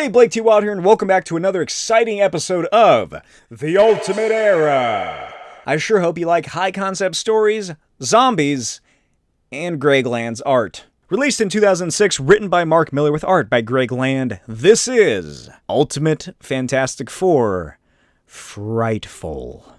Hey, Blake T. Wild here, and welcome back to another exciting episode of The Ultimate Era. I sure hope you like high-concept stories, zombies, and Greg Land's art. Released in 2006, written by Mark Miller with art by Greg Land, this is Ultimate Fantastic Four, Frightful.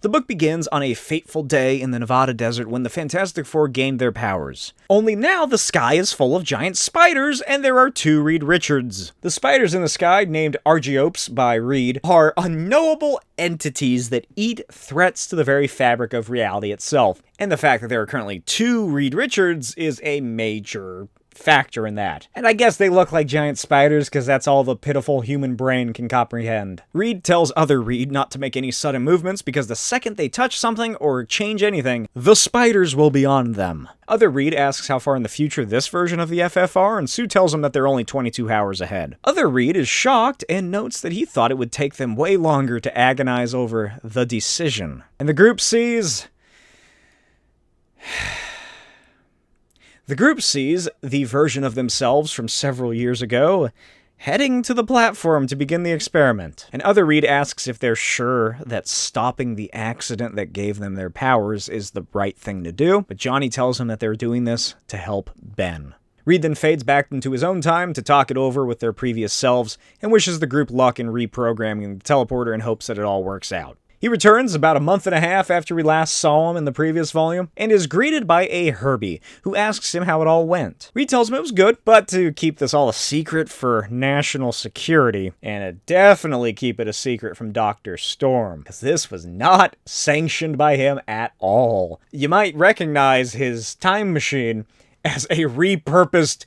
The book begins on a fateful day in the Nevada desert when the Fantastic Four gained their powers. Only now the sky is full of giant spiders, and there are two Reed Richards. The spiders in the sky, named Argiops by Reed, are unknowable entities that eat threats to the very fabric of reality itself. And the fact that there are currently two Reed Richards is a major factor in that. And I guess they look like giant spiders because that's all the pitiful human brain can comprehend. Reed tells other Reed not to make any sudden movements because the second they touch something or change anything, the spiders will be on them. Other Reed asks how far in the future this version of the FF are, and Sue tells him that they're only 22 hours ahead. Other Reed is shocked and notes that he thought it would take them way longer to agonize over the decision. And the group sees the version of themselves from several years ago heading to the platform to begin the experiment. And Other Reed asks if they're sure that stopping the accident that gave them their powers is the right thing to do, but Johnny tells him that they're doing this to help Ben. Reed then fades back into his own time to talk it over with their previous selves and wishes the group luck in reprogramming the teleporter in hopes that it all works out. He returns about a month and a half after we last saw him in the previous volume, and is greeted by a Herbie, who asks him how it all went. Reed tells him it was good, but to keep this all a secret for national security, and to definitely keep it a secret from Dr. Storm, because this was not sanctioned by him at all. You might recognize his time machine as a repurposed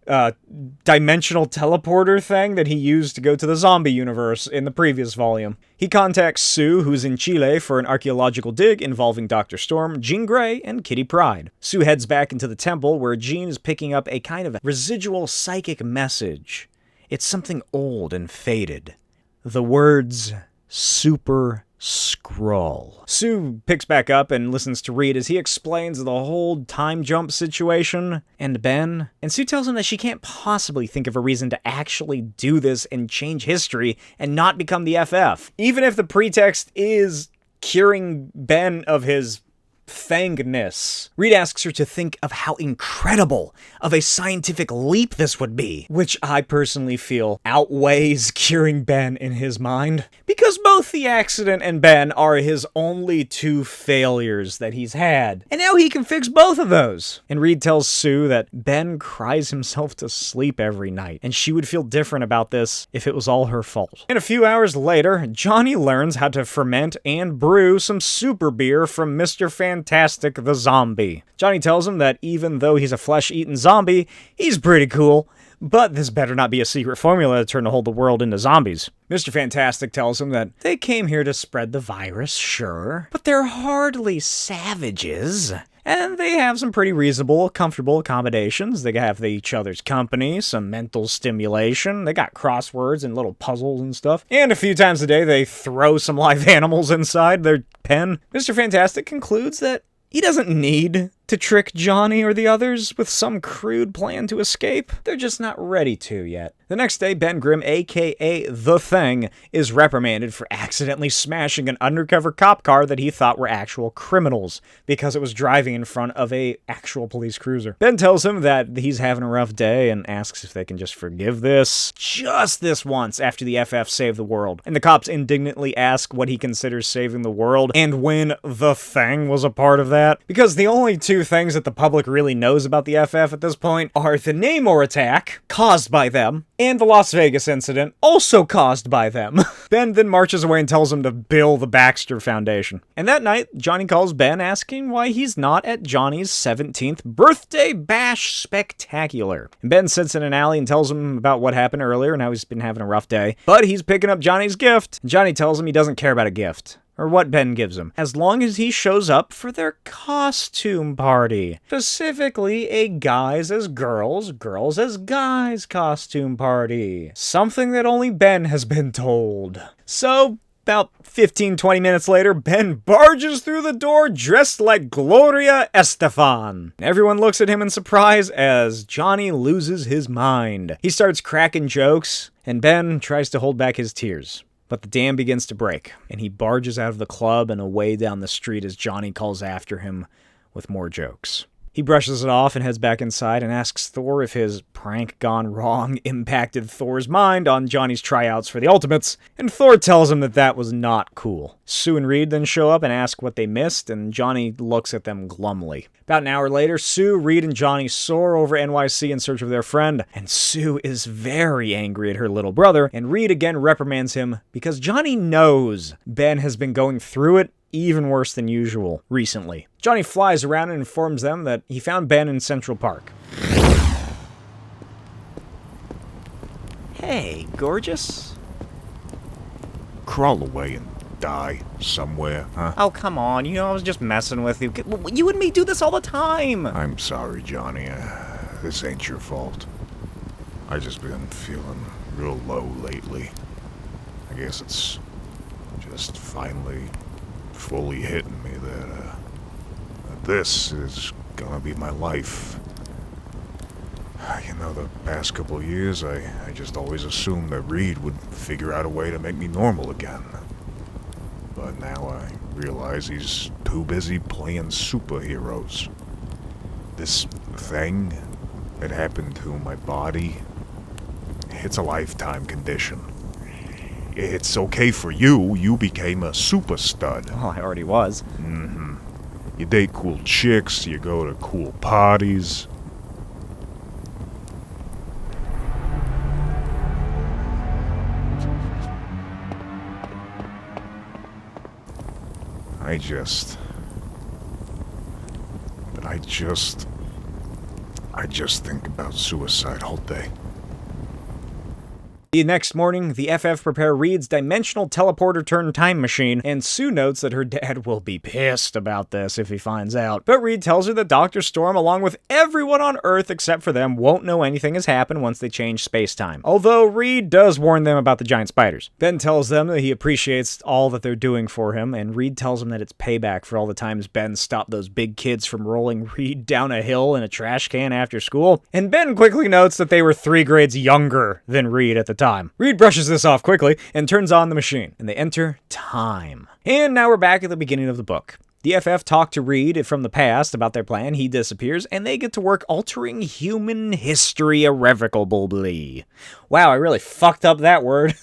dimensional teleporter thing that he used to go to the zombie universe in the previous volume. He contacts Sue, who's in Chile, for an archaeological dig involving Dr. Storm, Jean Grey, and Kitty Pryde. Sue heads back into the temple, where Jean is picking up a kind of residual psychic message. It's something old and faded. The words, Super Skrull. Sue picks back up and listens to Reed as he explains the whole time jump situation and Ben. And Sue tells him that she can't possibly think of a reason to actually do this and change history and not become the FF. Even if the pretext is curing Ben of his fangness. Reed asks her to think of how incredible of a scientific leap this would be, which I personally feel outweighs curing Ben in his mind, because both the accident and Ben are his only two failures that he's had, and now he can fix both of those. And Reed tells Sue that Ben cries himself to sleep every night, and she would feel different about this if it was all her fault. And a few hours later, Johnny learns how to ferment and brew some super beer from Mr. Fantastic the Zombie. Johnny tells him that even though he's a flesh-eating zombie, he's pretty cool, but this better not be a secret formula to turn the whole world into zombies. Mr. Fantastic tells him that they came here to spread the virus, sure, but they're hardly savages. And they have some pretty reasonable, comfortable accommodations. They have each other's company, some mental stimulation. They got crosswords and little puzzles and stuff. And a few times a day, they throw some live animals inside their pen. Mr. Fantastic concludes that he doesn't need to trick Johnny or the others with some crude plan to escape. They're just not ready to yet. The next day, Ben Grimm, aka The Thing, is reprimanded for accidentally smashing an undercover cop car that he thought were actual criminals because it was driving in front of a actual police cruiser. Ben tells him that he's having a rough day and asks if they can just forgive this, just this once, after the FF saved the world. And the cops indignantly ask what he considers saving the world and when The Thing was a part of that, because the only two things that the public really knows about the FF at this point are the Namor attack, caused by them, and the Las Vegas incident, also caused by them. Ben then marches away and tells him to bill the Baxter Foundation. And that night, Johnny calls Ben asking why he's not at Johnny's 17th birthday bash spectacular. And Ben sits in an alley and tells him about what happened earlier and how he's been having a rough day. But he's picking up Johnny's gift. Johnny tells him he doesn't care about a gift, or what Ben gives him, as long as he shows up for their costume party. Specifically, a guys as girls, girls as guys costume party. Something that only Ben has been told. So About 15-20 minutes later, Ben barges through the door dressed like Gloria Estefan. Everyone looks at him in surprise as Johnny loses his mind. He starts cracking jokes, and Ben tries to hold back his tears. But the dam begins to break, and he barges out of the club and away down the street as Johnny calls after him with more jokes. He brushes it off and heads back inside and asks Thor if his prank gone wrong impacted Thor's mind on Johnny's tryouts for the Ultimates, and Thor tells him that that was not cool. Sue and Reed then show up and ask what they missed, and Johnny looks at them glumly. About an hour later, Sue, Reed, and Johnny soar over NYC in search of their friend, and Sue is very angry at her little brother, and Reed again reprimands him because Johnny knows Ben has been going through it even worse than usual recently. Johnny flies around and informs them that he found Ben in Central Park. Hey, gorgeous. Crawl away and die somewhere, huh? Oh, come on. You know, I was just messing with you. You and me do this all the time. I'm sorry, Johnny. This ain't your fault. I just been feeling real low lately. I guess it's just finally fully hitting me that this is gonna be my life. You know, the past couple of years, I just always assumed that Reed would figure out a way to make me normal again. But now I realize he's too busy playing superheroes. This thing that happened to my body, it's a lifetime condition. It's okay for you. You became a super stud. Oh, I already was. Mm-hmm. You date cool chicks, you go to cool parties. I just think about suicide all day. The next morning, the FF prepare Reed's dimensional teleporter-turned-time machine, and Sue notes that her dad will be pissed about this if he finds out. But Reed tells her that Dr. Storm, along with everyone on Earth except for them, won't know anything has happened once they change space-time. Although Reed does warn them about the giant spiders. Ben tells them that he appreciates all that they're doing for him, and Reed tells him that it's payback for all the times Ben stopped those big kids from rolling Reed down a hill in a trash can after school. And Ben quickly notes that they were 3 grades younger than Reed at the time. Reed brushes this off quickly and turns on the machine, and they enter time. And now we're back at the beginning of the book. The FF talk to Reed from the past about their plan, he disappears, and they get to work altering human history irrevocably. Wow, I really fucked up that word.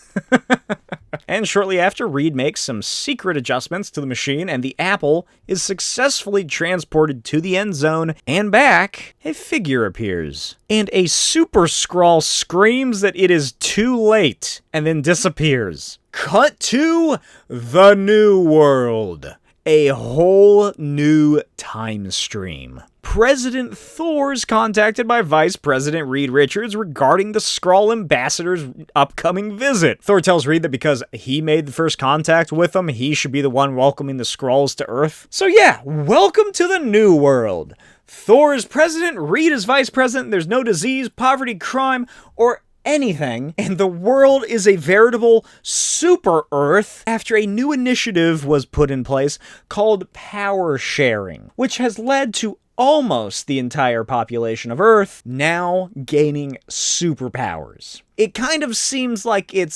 And shortly after, Reed makes some secret adjustments to the machine, and the apple is successfully transported to the end zone, and back, a figure appears. And a super Skrull screams that it is too late, and then disappears. Cut to the New World. A whole new time stream. President Thor's contacted by Vice President Reed Richards regarding the Skrull ambassador's upcoming visit. Thor tells Reed that because he made the first contact with them, he should be the one welcoming the Skrulls to Earth. So yeah, welcome to the New World. Thor is president, Reed is vice president, there's no disease, poverty, crime, or anything, and the world is a veritable super Earth after a new initiative was put in place called power sharing, which has led to almost the entire population of Earth now gaining superpowers. It kind of seems like it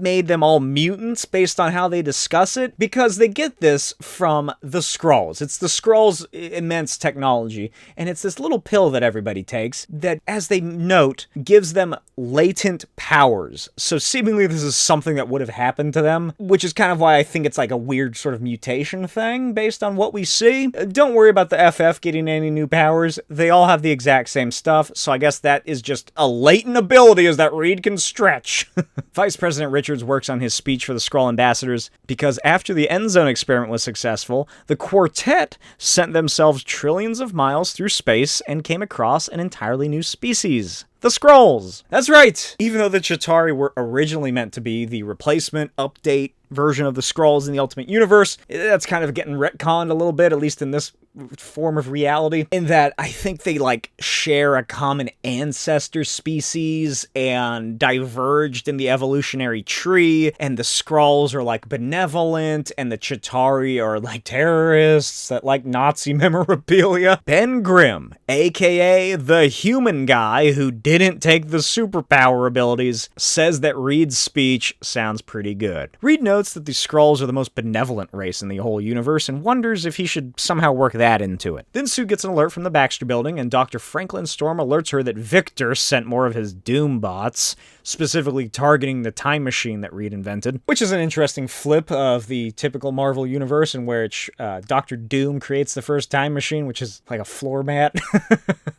made them all mutants based on how they discuss it, because they get this from the Skrulls. It's the Skrulls' immense technology, and it's this little pill that everybody takes that, as they note, gives them latent powers. So seemingly this is something that would have happened to them, which is kind of why I think it's like a weird sort of mutation thing based on what we see. Don't worry about the FF getting any new powers. They all have the exact same stuff, so I guess that is just a latent ability, is that Reed can stretch. Vice President Richards works on his speech for the Skrull ambassadors because after the End Zone experiment was successful, the quartet sent themselves trillions of miles through space and came across an entirely new species. the Skrulls. That's right. Even though the Chitauri were originally meant to be the replacement update version of the Skrulls in the Ultimate Universe, that's kind of getting retconned a little bit, at least in this form of reality, in that I think they share a common ancestor species and diverged in the evolutionary tree, and the Skrulls are benevolent and the Chitauri are terrorists that like Nazi memorabilia. Ben Grimm, aka the human guy who didn't take the superpower abilities, says that Reed's speech sounds pretty good. Reed notes that the Skrulls are the most benevolent race in the whole universe and wonders if he should somehow work that into it. Then Sue gets an alert from the Baxter Building, and Dr. Franklin Storm alerts her that Victor sent more of his Doom bots, specifically targeting the time machine that Reed invented, which is an interesting flip of the typical Marvel universe in which Dr. Doom creates the first time machine, which is like a floor mat.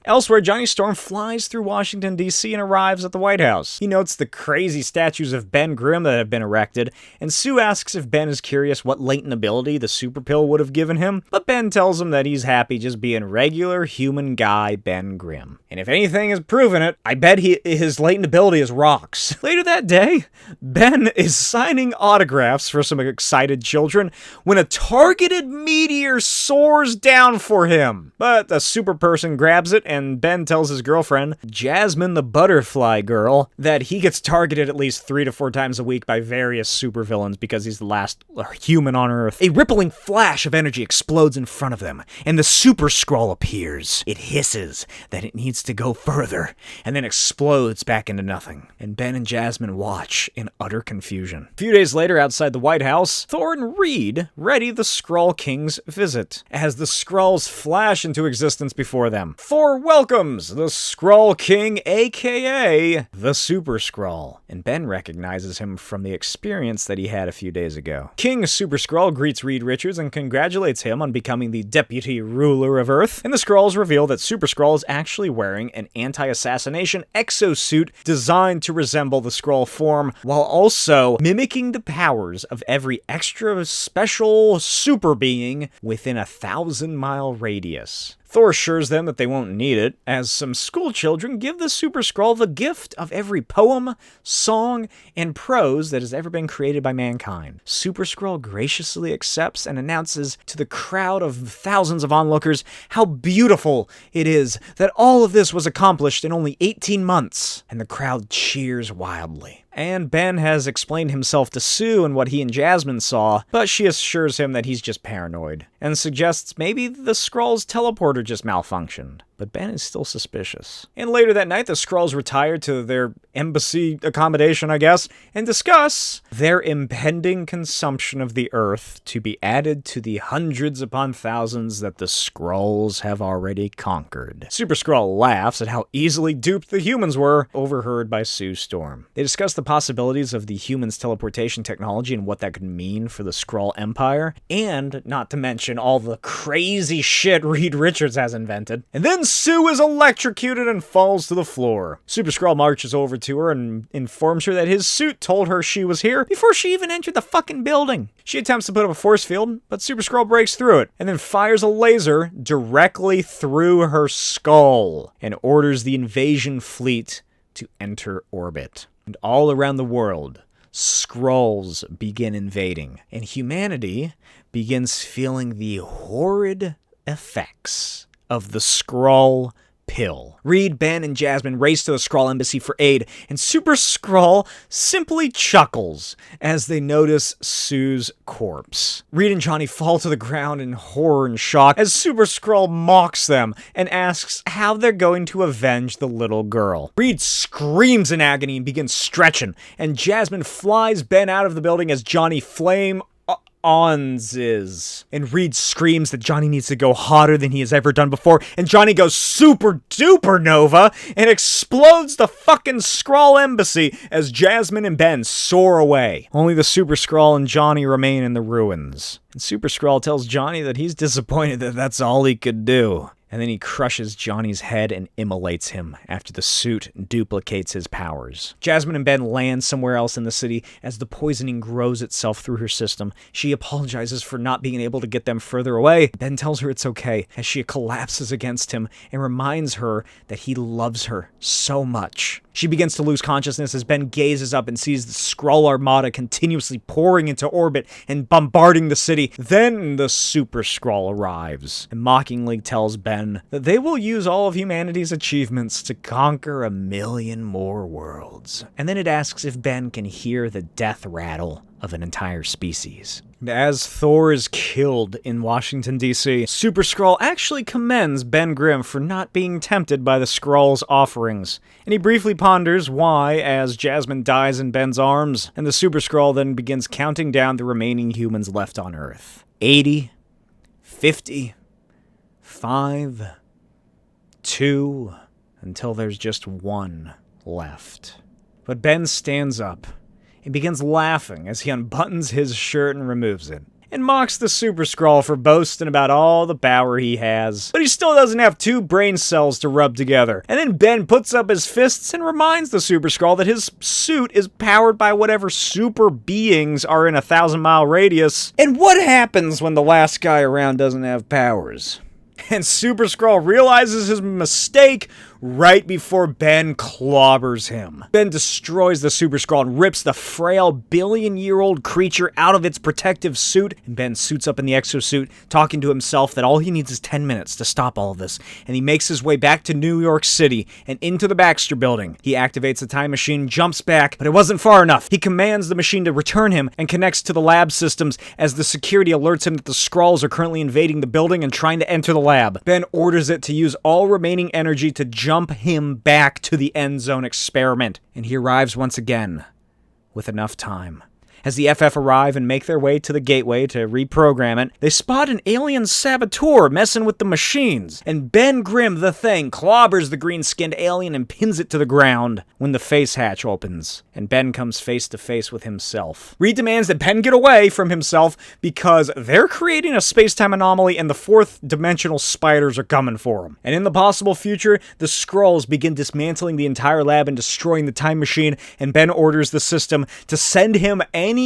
Elsewhere, Johnny Storm flies through Washington, D.C. and arrives at the White House. He notes the crazy statues of Ben Grimm that have been erected, and Sue asks if Ben is curious what latent ability the super pill would have given him, but Ben tells him that he's happy just being regular human guy Ben Grimm. And if anything has proven it, I bet his latent ability is rocks. Later that day, Ben is signing autographs for some excited children when a targeted meteor soars down for him. But a super person grabs it, and Ben tells his girlfriend, Jasmine the Butterfly Girl, that he gets targeted at least 3 to 4 times a week by various supervillains because he's the last human on Earth. A rippling flash of energy explodes in front of them, and the Super Skrull appears. It hisses that it needs to go further, and then explodes back into nothing. And Ben and Jasmine watch in utter confusion. A few days later, outside the White House, Thor and Reed ready the Skrull King's visit. As the Skrulls flash into existence before them, Thor welcomes the Skrull King, aka the Super Skrull, and Ben recognizes him from the experience that he had a few days ago. King Super Skrull greets Reed Richards and congratulates him on becoming the deputy ruler of Earth, and the Skrulls reveal that Super Skrull is actually wearing an anti-assassination exosuit designed to resemble the Skrull form, while also mimicking the powers of every extra special super being within a 1,000-mile radius. Thor assures them that they won't need it, as some school children give the Super Skrull the gift of every poem, song, and prose that has ever been created by mankind. Super Skrull graciously accepts and announces to the crowd of thousands of onlookers how beautiful it is that all of this was accomplished in only 18 months, and the crowd cheers wildly. And Ben has explained himself to Sue and what he and Jasmine saw, but she assures him that he's just paranoid, and suggests maybe the Skrull's teleporter just malfunctioned. But Ben is still suspicious. And later that night, the Skrulls retire to their embassy accommodation, I guess, and discuss their impending consumption of the Earth to be added to the hundreds upon thousands that the Skrulls have already conquered. Super Skrull laughs at how easily duped the humans were, overheard by Sue Storm. They discuss the possibilities of the humans' teleportation technology and what that could mean for the Skrull Empire, and not to mention all the crazy shit Reed Richards has invented. And then Sue is electrocuted and falls to the floor. Super Skrull marches over to her and informs her that his suit told her she was here before she even entered the fucking building. She attempts to put up a force field, but Super Skrull breaks through it and then fires a laser directly through her skull and orders the invasion fleet to enter orbit. And all around the world, Skrulls begin invading, and humanity begins feeling the horrid effects of the Skrull pill. Reed, Ben, and Jasmine race to the Skrull embassy for aid, and Super Skrull simply chuckles as they notice Sue's corpse. Reed and Johnny fall to the ground in horror and shock as Super Skrull mocks them and asks how they're going to avenge the little girl. Reed screams in agony and begins stretching, and Jasmine flies Ben out of the building as Johnny Onzes. And Reed screams that Johnny needs to go hotter than he has ever done before, and Johnny goes super duper nova and explodes the fucking Skrull embassy as Jasmine and Ben soar away. Only the Super Skrull and Johnny remain in the ruins. And Super Skrull tells Johnny that he's disappointed that that's all he could do. And then he crushes Johnny's head and immolates him after the suit duplicates his powers. Jasmine and Ben land somewhere else in the city as the poisoning grows itself through her system. She apologizes for not being able to get them further away. Ben tells her it's okay as she collapses against him and reminds her that he loves her so much. She begins to lose consciousness as Ben gazes up and sees the Skrull armada continuously pouring into orbit and bombarding the city. Then the Super Skrull arrives and mockingly tells Ben that they will use all of humanity's achievements to conquer 1,000,000 more worlds. And then it asks if Ben can hear the death rattle of an entire species. As Thor is killed in Washington, D.C., Super Skrull actually commends Ben Grimm for not being tempted by the Skrull's offerings. And he briefly ponders why as Jasmine dies in Ben's arms, and the Super Skrull then begins counting down the remaining humans left on Earth. 80, 50, 5, 2, until there's just 1 left. But Ben stands up and begins laughing as he unbuttons his shirt and removes it, and mocks the Super Skrull for boasting about all the power he has. But he still doesn't have 2 brain cells to rub together. And then Ben puts up his fists and reminds the Super Skrull that his suit is powered by whatever super beings are in a 1,000-mile radius. And what happens when the last guy around doesn't have powers? And Super Skrull realizes his mistake right before Ben clobbers him. Ben destroys the Super Skrull and rips the frail billion-year-old creature out of its protective suit, and Ben suits up in the exosuit, talking to himself that all he needs is 10 minutes to stop all of this, and he makes his way back to New York City and into the Baxter Building. He activates the time machine, jumps back, but it wasn't far enough. He commands the machine to return him and connects to the lab systems as the security alerts him that the Skrulls are currently invading the building and trying to enter the lab. Ben orders it to use all remaining energy to jump him back to the end zone experiment, and he arrives once again with enough time. As the FF arrive and make their way to the gateway to reprogram it, they spot an alien saboteur messing with the machines, and Ben Grimm, the Thing, clobbers the green-skinned alien and pins it to the ground when the face hatch opens, and Ben comes face to face with himself. Reed demands that Ben get away from himself because they're creating a space-time anomaly and the 4th-dimensional spiders are coming for him. And in the possible future, the Skrulls begin dismantling the entire lab and destroying the time machine, and Ben orders the system to send him anywhere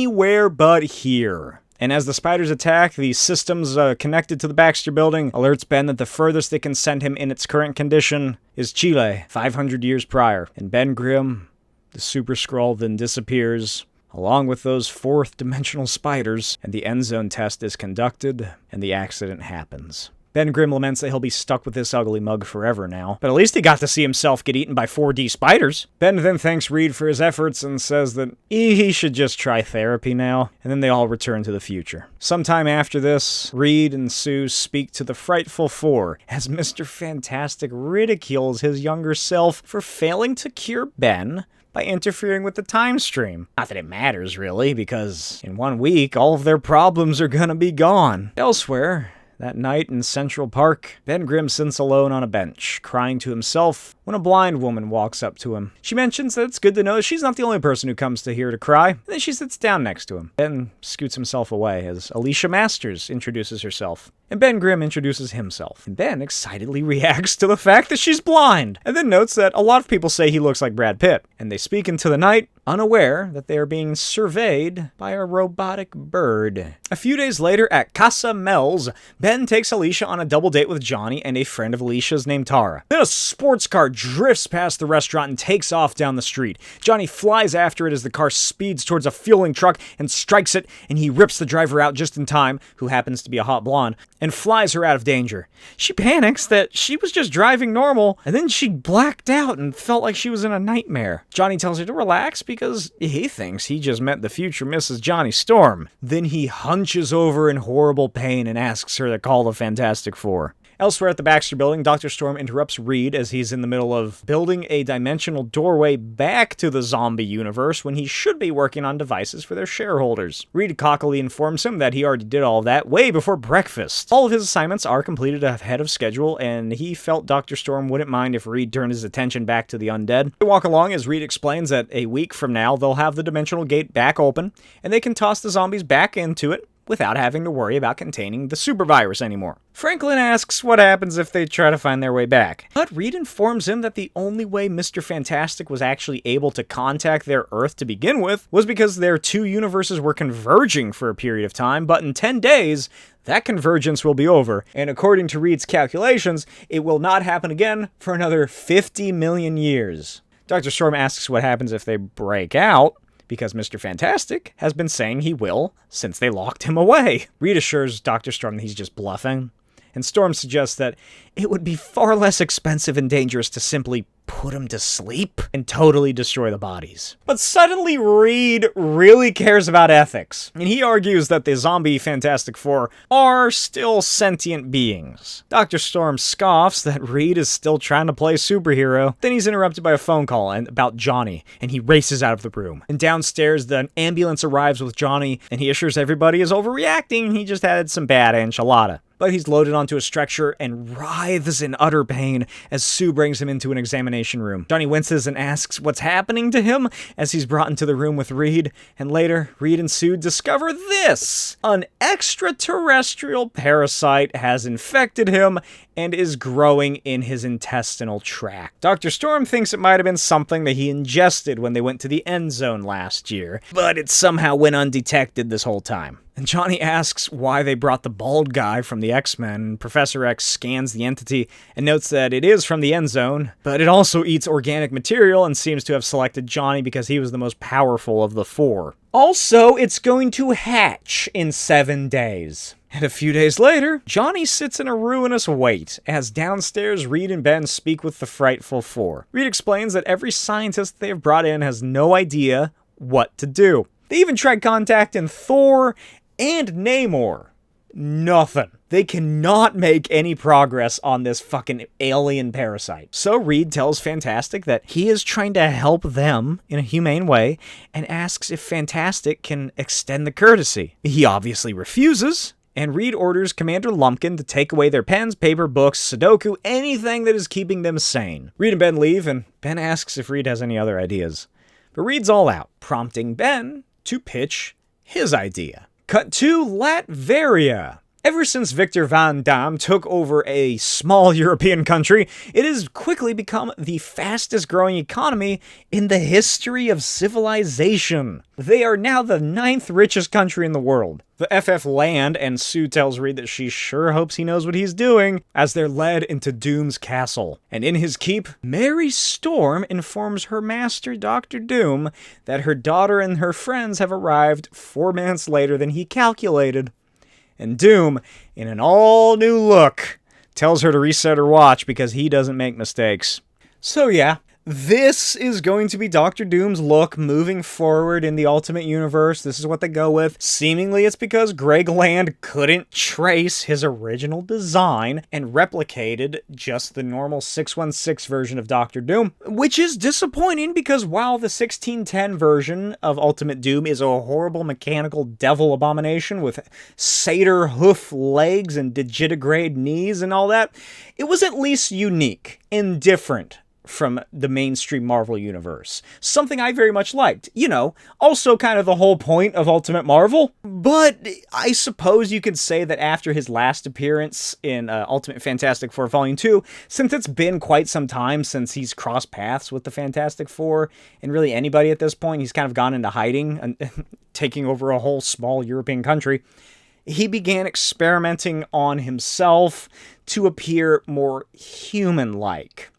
but here. And as the spiders attack, the systems connected to the Baxter Building alerts Ben that the furthest they can send him in its current condition is Chile, 500 years prior. And Ben Grimm, the Super Skrull, then disappears, along with those 4th-dimensional spiders, and the end zone test is conducted, and the accident happens. Ben Grimm laments that he'll be stuck with this ugly mug forever now, but at least he got to see himself get eaten by 4D spiders. Ben then thanks Reed for his efforts and says that he should just try therapy now, and then they all return to the future. Sometime after this, Reed and Sue speak to the Frightful Four as Mr. Fantastic ridicules his younger self for failing to cure Ben by interfering with the time stream. Not that it matters, really, because in 1 week, all of their problems are gonna be gone. Elsewhere, that night in Central Park, Ben Grimm sits alone on a bench, crying to himself when a blind woman walks up to him. She mentions that it's good to know that she's not the only person who comes to here to cry, and then she sits down next to him. Ben scoots himself away as Alicia Masters introduces herself, and Ben Grimm introduces himself. And Ben excitedly reacts to the fact that she's blind, and then notes that a lot of people say he looks like Brad Pitt, and they speak into the night, unaware that they are being surveyed by a robotic bird. A few days later at Casa Mel's, Ben takes Alicia on a double date with Johnny and a friend of Alicia's named Tara. Then a sports car drifts past the restaurant and takes off down the street. Johnny flies after it as the car speeds towards a fueling truck and strikes it, and he rips the driver out just in time, who happens to be a hot blonde, and flies her out of danger. She panics that she was just driving normal, and then she blacked out and felt like she was in a nightmare. Johnny tells her to relax because he thinks he just met the future Mrs. Johnny Storm. Then he hunches over in horrible pain and asks her to call the Fantastic Four. Elsewhere at the Baxter Building, Dr. Storm interrupts Reed as he's in the middle of building a dimensional doorway back to the zombie universe when he should be working on devices for their shareholders. Reed cockily informs him that he already did all of that way before breakfast. All of his assignments are completed ahead of schedule, and he felt Dr. Storm wouldn't mind if Reed turned his attention back to the undead. They walk along as Reed explains that a week from now they'll have the dimensional gate back open, and they can toss the zombies back into it without having to worry about containing the supervirus anymore. Franklin asks what happens if they try to find their way back, but Reed informs him that the only way Mr. Fantastic was actually able to contact their Earth to begin with was because their two universes were converging for a period of time, but in 10 days, that convergence will be over, and according to Reed's calculations, it will not happen again for another 50 million years. Dr. Storm asks what happens if they break out, because Mr. Fantastic has been saying he will since they locked him away. Reed assures Dr. Storm that he's just bluffing, and Storm suggests that it would be far less expensive and dangerous to simply put him to sleep and totally destroy the bodies. But suddenly Reed really cares about ethics, and he argues that the zombie Fantastic Four are still sentient beings. Dr. Storm scoffs that Reed is still trying to play superhero. Then he's interrupted by a phone call about Johnny, and he races out of the room. And downstairs, the ambulance arrives with Johnny, and he assures everybody is overreacting. He just had some bad enchilada. But he's loaded onto a stretcher and writhes in utter pain as Sue brings him into an examination room. Johnny winces and asks what's happening to him as he's brought into the room with Reed, and later, Reed and Sue discover this! An extraterrestrial parasite has infected him and is growing in his intestinal tract. Dr. Storm thinks it might have been something that he ingested when they went to the end zone last year, but it somehow went undetected this whole time. And Johnny asks why they brought the bald guy from the X-Men, and Professor X scans the entity and notes that it is from the end zone, but it also eats organic material and seems to have selected Johnny because he was the most powerful of the four. Also, it's going to hatch in 7 days. And a few days later, Johnny sits in a ruinous wait as downstairs Reed and Ben speak with the Frightful Four. Reed explains that every scientist they have brought in has no idea what to do. They even tried contacting Thor and Namor. Nothing. They cannot make any progress on this fucking alien parasite. So Reed tells Fantastic that he is trying to help them in a humane way and asks if Fantastic can extend the courtesy. He obviously refuses, and Reed orders Commander Lumpkin to take away their pens, paper, books, Sudoku, anything that is keeping them sane. Reed and Ben leave, and Ben asks if Reed has any other ideas. But Reed's all out, prompting Ben to pitch his idea. Cut to Latveria. Ever since Victor Van Damme took over a small European country, it has quickly become the fastest growing economy in the history of civilization. They are now the 9th richest country in the world. The FF land, and Sue tells Reed that she sure hopes he knows what he's doing, as they're led into Doom's castle. And in his keep, Mary Storm informs her master, Dr. Doom, that her daughter and her friends have arrived 4 minutes later than he calculated. And Doom, in an all-new look, tells her to reset her watch because he doesn't make mistakes. So yeah, this is going to be Dr. Doom's look moving forward in the Ultimate Universe. This is what they go with. Seemingly it's because Greg Land couldn't trace his original design and replicated just the normal 616 version of Dr. Doom, which is disappointing because while the 1610 version of Ultimate Doom is a horrible mechanical devil abomination with satyr hoof legs and digitigrade knees and all that, it was at least unique and different from the mainstream Marvel universe. Something I very much liked. You know, also kind of the whole point of Ultimate Marvel. But I suppose you could say that after his last appearance in Ultimate Fantastic Four Volume 2, since it's been quite some time since he's crossed paths with the Fantastic Four, and really anybody at this point, he's kind of gone into hiding and taking over a whole small European country, he began experimenting on himself to appear more human-like.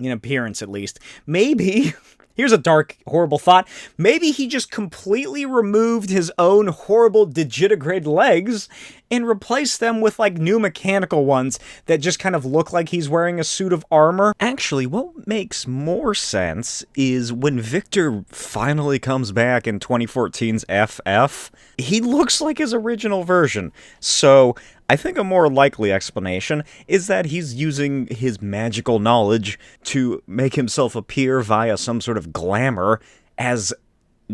In appearance, at least. Maybe, here's a dark, horrible thought, maybe he just completely removed his own horrible digitigrade legs and replaced them with, like, new mechanical ones that just kind of look like he's wearing a suit of armor. Actually, what makes more sense is when Victor finally comes back in 2014's FF, he looks like his original version. So I think a more likely explanation is that he's using his magical knowledge to make himself appear via some sort of glamour as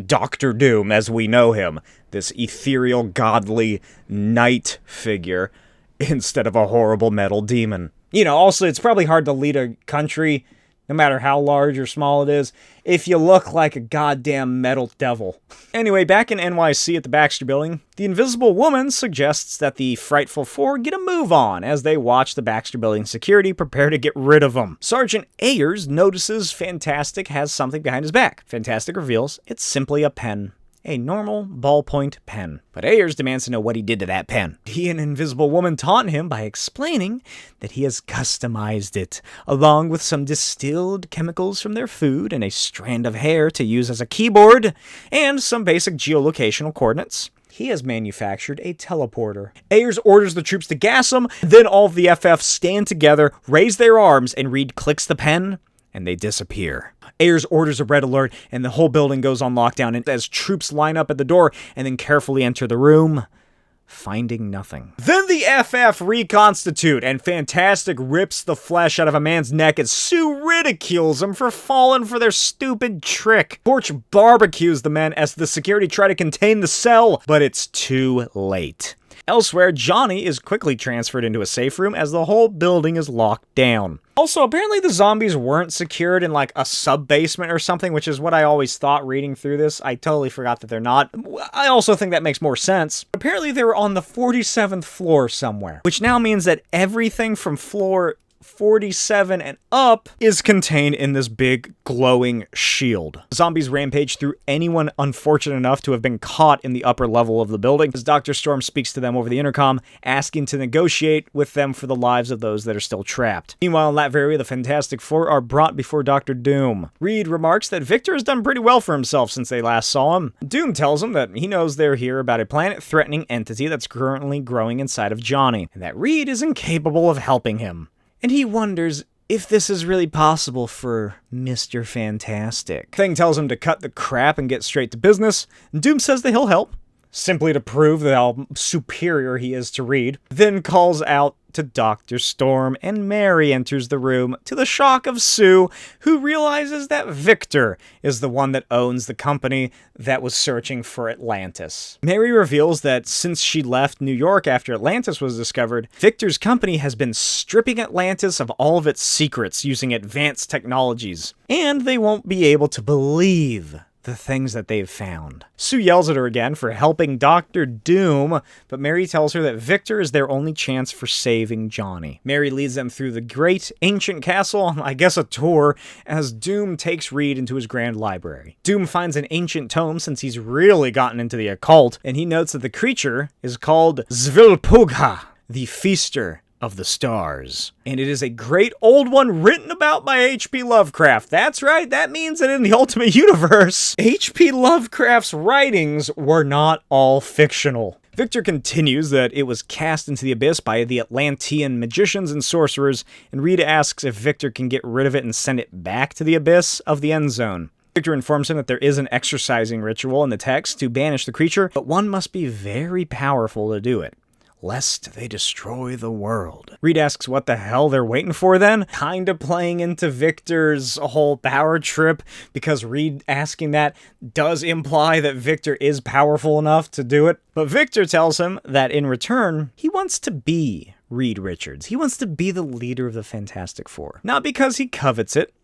Dr. Doom as we know him, this ethereal, godly knight figure, instead of a horrible metal demon. You know, also, it's probably hard to lead a country no matter how large or small it is, if you look like a goddamn metal devil. Anyway, back in NYC at the Baxter Building, the Invisible Woman suggests that the Frightful Four get a move on as they watch the Baxter Building security prepare to get rid of them. Sergeant Ayers notices Fantastic has something behind his back. Fantastic reveals it's simply a pen. A normal ballpoint pen. But Ayers demands to know what he did to that pen. He and Invisible Woman taunt him by explaining that he has customized it, along with some distilled chemicals from their food and a strand of hair to use as a keyboard, and some basic geolocational coordinates. He has manufactured a teleporter. Ayers orders the troops to gas him, then all of the FFs stand together, raise their arms, and Reed clicks the pen, and they disappear. Ayers orders a red alert, and the whole building goes on lockdown, and as troops line up at the door and then carefully enter the room, finding nothing. Then the FF reconstitute, and Fantastic rips the flesh out of a man's neck as Sue ridicules him for falling for their stupid trick. Torch barbecues the men as the security try to contain the cell, but it's too late. Elsewhere, Johnny is quickly transferred into a safe room as the whole building is locked down. Also, apparently the zombies weren't secured in like a sub-basement or something, which is what I always thought reading through this. I totally forgot that they're not. I also think that makes more sense. Apparently they were on the 47th floor somewhere, which now means that everything from floor 47 and up is contained in this big glowing shield. Zombies rampage through anyone unfortunate enough to have been caught in the upper level of the building as Dr. Storm speaks to them over the intercom, asking to negotiate with them for the lives of those that are still trapped. Meanwhile, in Latveria, the Fantastic Four are brought before Dr. Doom. Reed remarks that Victor has done pretty well for himself since they last saw him. Doom tells him that he knows they're here about a planet-threatening entity that's currently growing inside of Johnny, and that Reed is incapable of helping him. And he wonders if this is really possible for Mr. Fantastic. Thing tells him to cut the crap and get straight to business, and Doom says that he'll help, simply to prove how superior he is to Reed, then calls out to Dr. Storm, and Mary enters the room, to the shock of Sue, who realizes that Victor is the one that owns the company that was searching for Atlantis. Mary reveals that since she left New York after Atlantis was discovered, Victor's company has been stripping Atlantis of all of its secrets using advanced technologies, and they won't be able to believe the things that they've found. Sue yells at her again for helping Dr. Doom, but Mary tells her that Victor is their only chance for saving Johnny. Mary leads them through the great ancient castle on, I guess, a tour, as Doom takes Reed into his grand library. Doom finds an ancient tome since he's really gotten into the occult, and he notes that the creature is called Zvilpugha, the Feaster of the Stars. And it is a great old one written about by H.P. Lovecraft. That's right, that means that in the Ultimate Universe, H.P. Lovecraft's writings were not all fictional. Victor continues that it was cast into the abyss by the Atlantean magicians and sorcerers, and Reed asks if Victor can get rid of it and send it back to the abyss of the End Zone. Victor informs him that there is an exorcising ritual in the text to banish the creature, but one must be very powerful to do it, lest they destroy the world. Reed asks what the hell they're waiting for then, kinda playing into Victor's whole power trip, because Reed asking that does imply that Victor is powerful enough to do it. But Victor tells him that in return, he wants to be Reed Richards. He wants to be the leader of the Fantastic Four. Not because he covets it,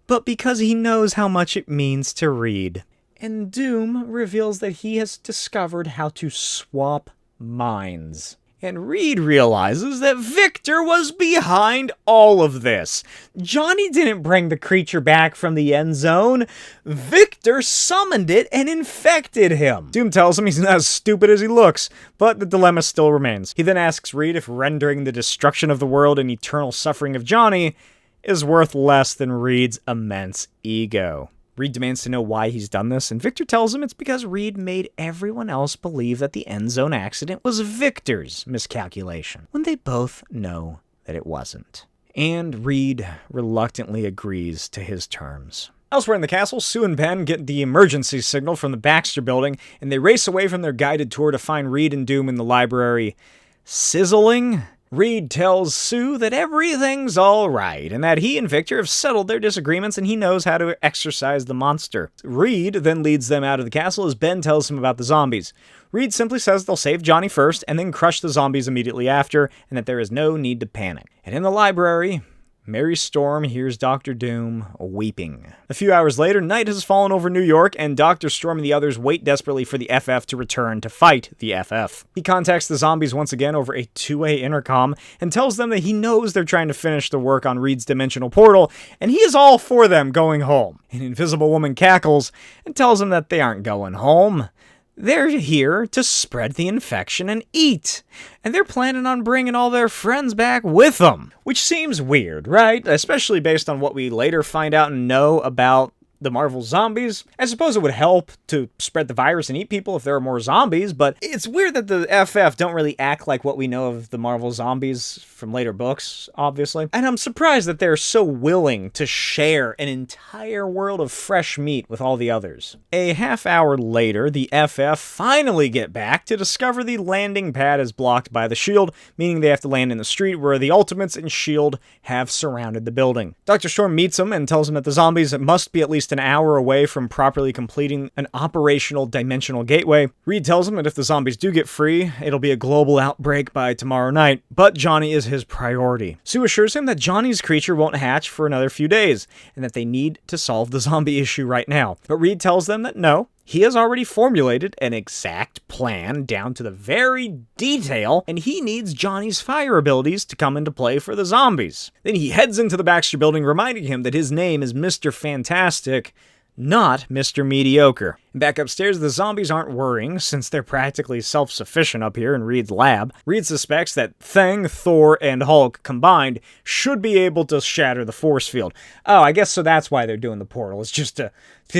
but because he knows how much it means to Reed. And Doom reveals that he has discovered how to swap minds. And Reed realizes that Victor was behind all of this. Johnny didn't bring the creature back from the End Zone. Victor summoned it and infected him. Doom tells him he's not as stupid as he looks, but the dilemma still remains. He then asks Reed if rendering the destruction of the world and eternal suffering of Johnny is worth less than Reed's immense ego. Reed demands to know why he's done this, and Victor tells him it's because Reed made everyone else believe that the End Zone accident was Victor's miscalculation, when they both know that it wasn't. And Reed reluctantly agrees to his terms. Elsewhere in the castle, Sue and Ben get the emergency signal from the Baxter Building, and they race away from their guided tour to find Reed and Doom in the library. Sizzling? Reed tells Sue that everything's all right, and that he and Victor have settled their disagreements and he knows how to exorcise the monster. Reed then leads them out of the castle as Ben tells him about the zombies. Reed simply says they'll save Johnny first and then crush the zombies immediately after, and that there is no need to panic. And in the library, Mary Storm hears Dr. Doom weeping. A few hours later, night has fallen over New York, and Dr. Storm and the others wait desperately for the FF to return to fight the FF. He contacts the zombies once again over a two-way intercom and tells them that he knows they're trying to finish the work on Reed's dimensional portal, and he is all for them going home. An invisible woman cackles and tells them that they aren't going home. They're here to spread the infection and eat. And they're planning on bringing all their friends back with them. Which seems weird, right? Especially based on what we later find out and know about the Marvel zombies. I suppose it would help to spread the virus and eat people if there are more zombies, but it's weird that the FF don't really act like what we know of the Marvel zombies from later books, obviously. And I'm surprised that they're so willing to share an entire world of fresh meat with all the others. A half hour later, the FF finally get back to discover the landing pad is blocked by the shield, meaning they have to land in the street where the Ultimates and shield have surrounded the building. Dr. Storm meets them and tells them that the zombies must be at least an hour away from properly completing an operational dimensional gateway. Reed tells him that if the zombies do get free, it'll be a global outbreak by tomorrow night, but Johnny is his priority. Sue assures him that Johnny's creature won't hatch for another few days, and that they need to solve the zombie issue right now. But Reed tells them that no, he has already formulated an exact plan down to the very detail, and he needs Johnny's fire abilities to come into play for the zombies. Then he heads into the Baxter Building, reminding him that his name is Mr. Fantastic, not Mr. Mediocre. Back upstairs, the zombies aren't worrying, since they're practically self-sufficient up here in Reed's lab. Reed suspects that Thing, Thor, and Hulk combined should be able to shatter the force field. Oh, I guess so that's why they're doing the portal. It's just to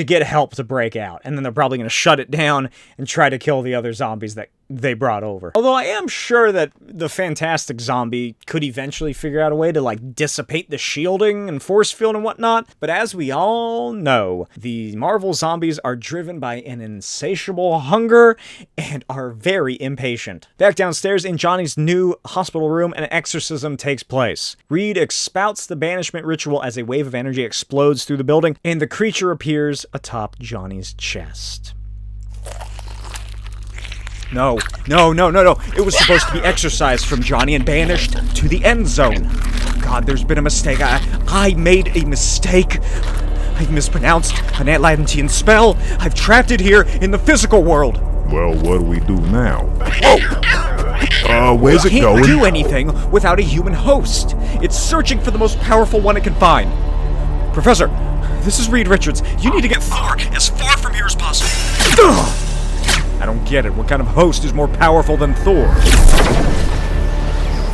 get help to break out. And then they're probably going to shut it down and try to kill the other zombies that they brought over. Although I am sure that the Fantastic Zombie could eventually figure out a way to, like, dissipate the shielding and force field and whatnot. But as we all know, the Marvel zombies are driven by an insatiable hunger and are very impatient. Back downstairs in Johnny's new hospital room, an exorcism takes place. Reed expouts the banishment ritual as a wave of energy explodes through the building, and the creature appears atop Johnny's chest. No. It was supposed to be exorcised from Johnny and banished to the end zone. God, there's been a mistake. I made a mistake. I've mispronounced an Atlantean spell. I've trapped it here in the physical world. Well, what do we do now? Where's it going? It can't do anything without a human host. It's searching for the most powerful one it can find. Professor, this is Reed Richards. You need to get Thor as far from here as possible. I don't get it. What kind of host is more powerful than Thor?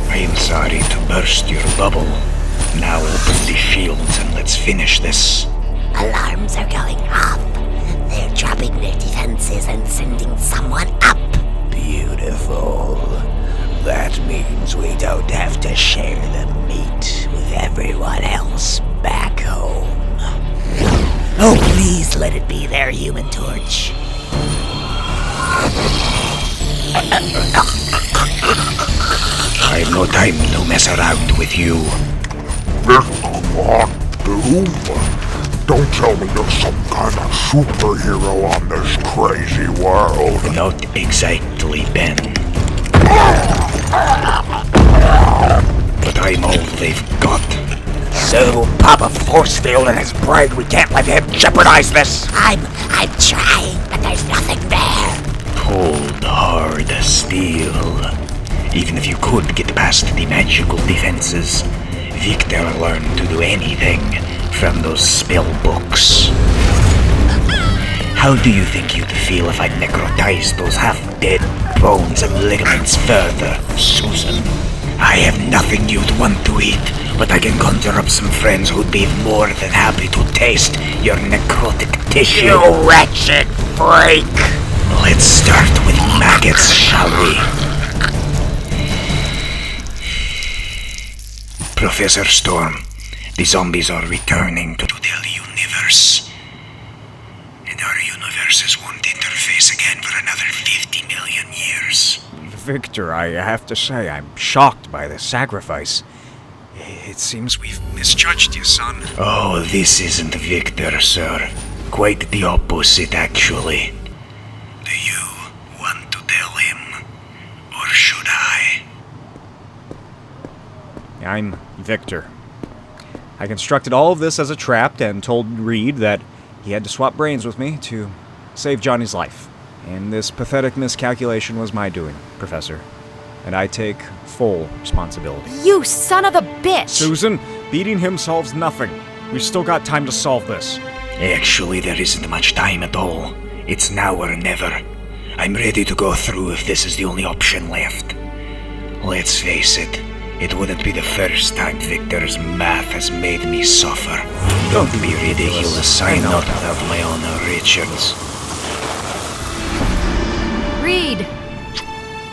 I am sorry to burst your bubble. Now open the shields and let's finish this. Alarms are going off. They're dropping their defenses and sending someone up. Beautiful. That means we don't have to share the meat with everyone else back home. Oh, please let it be their Human Torch. I have no time to mess around with you. Doom? Don't tell me you're some kind of superhero on this crazy world. Not exactly, Ben. But I'm all they've got. So, pop a force field in his brain. We can't let him jeopardize this. I'm trying, but there's nothing there. Cold, hard steel. Even if you could get past the magical defenses, Victor learned to do anything from those spell books. How do you think you'd feel if I necrotized those half-dead bones and ligaments further, Susan? I have nothing you'd want to eat, but I can conjure up some friends who'd be more than happy to taste your necrotic tissue. You wretched freak! Let's start with maggots, shall we? Professor Storm, the zombies are returning to the universe. And our universes won't interface again for another 50 million years. Victor, I have to say, I'm shocked by the sacrifice. It seems we've misjudged you, son. Oh, this isn't Victor, sir. Quite the opposite, actually. Do you want to tell him? Or should I? I'm Victor. I constructed all of this as a trap and told Reed that he had to swap brains with me to save Johnny's life. And this pathetic miscalculation was my doing, Professor. And I take full responsibility. You son of a bitch! Susan, beating him solves nothing. We've still got time to solve this. Actually, there isn't much time at all. It's now or never. I'm ready to go through if this is the only option left. Let's face it, it wouldn't be the first time Victor's math has made me suffer. Don't be ridiculous, I not have my own Richards. Reed!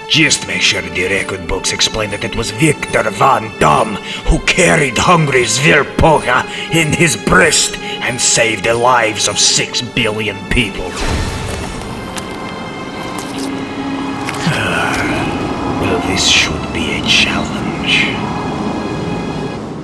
Just make sure the record books explain that it was Victor Van Dam who carried hungry Zvirpoga in his breast and saved the lives of 6 billion people. Well, this should be a challenge.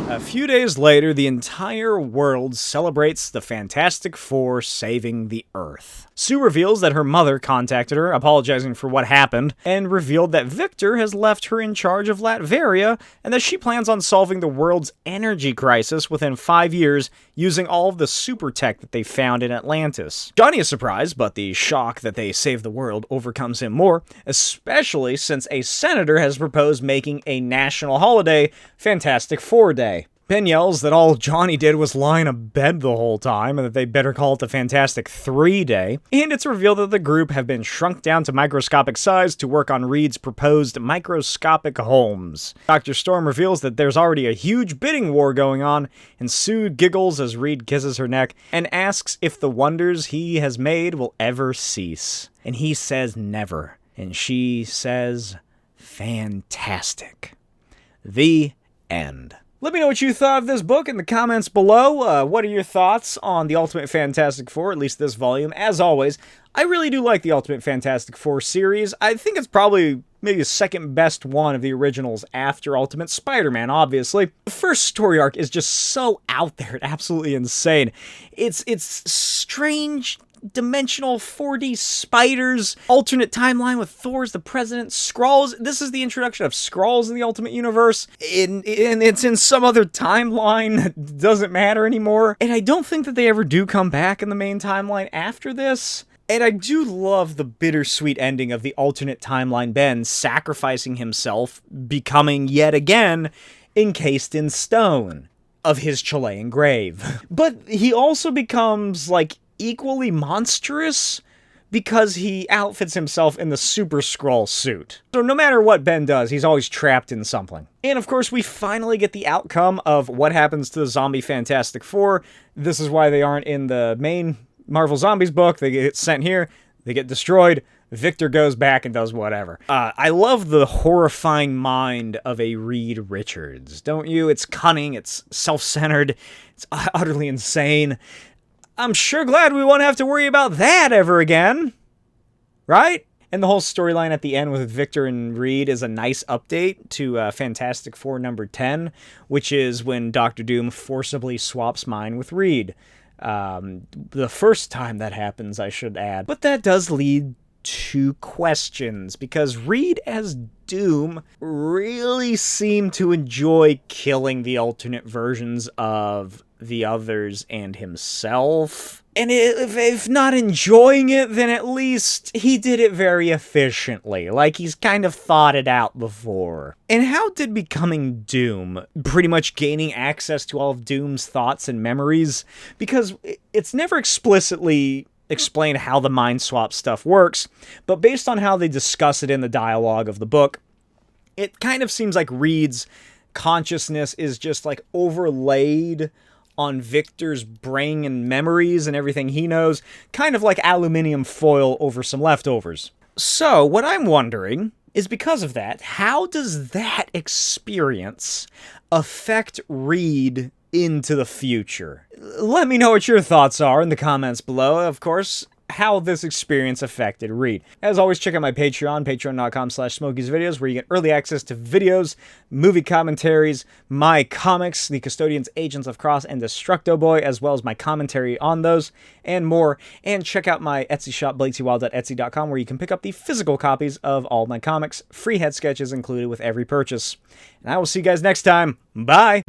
A few days later, the entire world celebrates the Fantastic Four saving the Earth. Sue reveals that her mother contacted her, apologizing for what happened, and revealed that Victor has left her in charge of Latveria, and that she plans on solving the world's energy crisis within 5 years using all of the super tech that they found in Atlantis. Johnny is surprised, but the shock that they saved the world overcomes him more, especially since a senator has proposed making a national holiday Fantastic Four Day. Ben yells that all Johnny did was lie in a bed the whole time and that they better call it the Fantastic 3 Day, and it's revealed that the group have been shrunk down to microscopic size to work on Reed's proposed microscopic homes. Dr. Storm reveals that there's already a huge bidding war going on, and Sue giggles as Reed kisses her neck and asks if the wonders he has made will ever cease. And he says never, and she says fantastic. The end. Let me know what you thought of this book in the comments below. What are your thoughts on the Ultimate Fantastic Four, at least this volume? As always, I really do like the Ultimate Fantastic Four series. I think it's probably maybe the second best one of the originals after Ultimate Spider-Man, obviously. The first story arc is just so out there and absolutely insane. It's strange, dimensional 4D spiders, alternate timeline with Thor as the president, Skrulls. This is the introduction of Skrulls in the Ultimate Universe, and it's in some other timeline that doesn't matter anymore. And I don't think that they ever do come back in the main timeline after this. And I do love the bittersweet ending of the alternate timeline Ben sacrificing himself, becoming yet again encased in stone of his Chilean grave. But he also becomes, like, equally monstrous because he outfits himself in the Super Skrull suit. So no matter what Ben does, he's always trapped in something. And of course, we finally get the outcome of what happens to the zombie Fantastic Four. This is why they aren't in the main Marvel Zombies book. They get sent here, they get destroyed, Victor goes back and does whatever. I love the horrifying mind of a Reed Richards, don't you? It's cunning, it's self-centered, it's utterly insane. I'm sure glad we won't have to worry about that ever again. Right? And the whole storyline at the end with Victor and Reed is a nice update to Fantastic Four number 10, which is when Dr. Doom forcibly swaps mine with Reed. The first time that happens, I should add. But that does lead to questions, because Reed as Doom really seemed to enjoy killing the alternate versions of the others and himself. And if not enjoying it, then at least he did it very efficiently, like he's kind of thought it out before. And how did becoming Doom, pretty much gaining access to all of Doom's thoughts and memories, because it's never explicitly explain how the mind swap stuff works, but based on how they discuss it in the dialogue of the book, it kind of seems like Reed's consciousness is just like overlaid on Victor's brain and memories and everything he knows, kind of like aluminum foil over some leftovers. So what I'm wondering is, because of that, how does that experience affect Reed into the future? Let me know what your thoughts are in the comments below. Of course, how this experience affected Reed. As always, check out my Patreon, patreon.com/Smokey'sVideos, where you get early access to videos, movie commentaries, my comics, the Custodians, Agents of Cross, and Destructo Boy, as well as my commentary on those, and more. And check out my Etsy shop, BlakesyWild.etsy.com, where you can pick up the physical copies of all my comics, free head sketches included with every purchase. And I will see you guys next time. Bye!